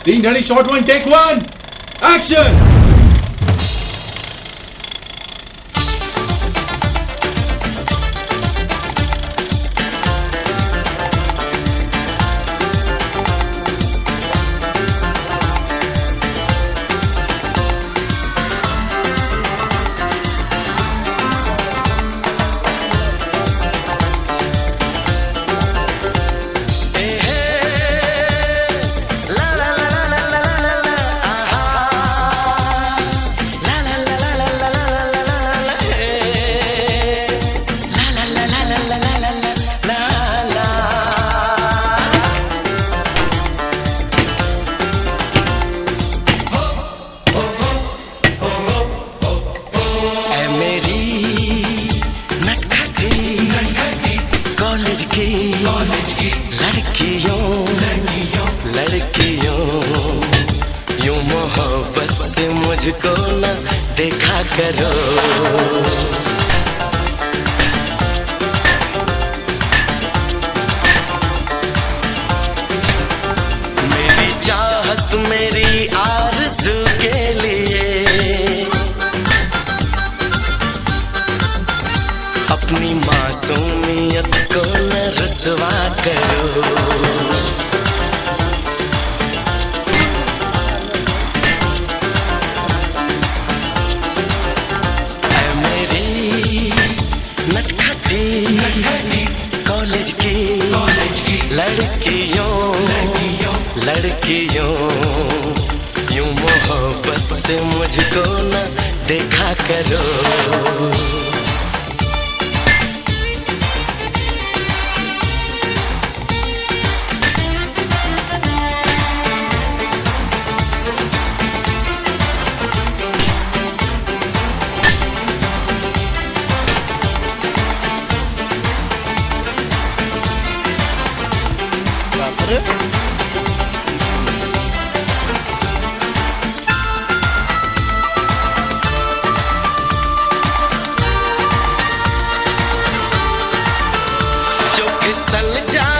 Scene ready, shot one, take one. Action. लड़कियों यूं मोहब्बत से मुझको न देखा करो। मेरी चाहत मेरी आरज़ू के लिए अपनी मासूमियत को न रुसवा करो। कॉलेज की लड़कियों यूं मोहब्बत से मुझको न देखा करो। जो फिसल जा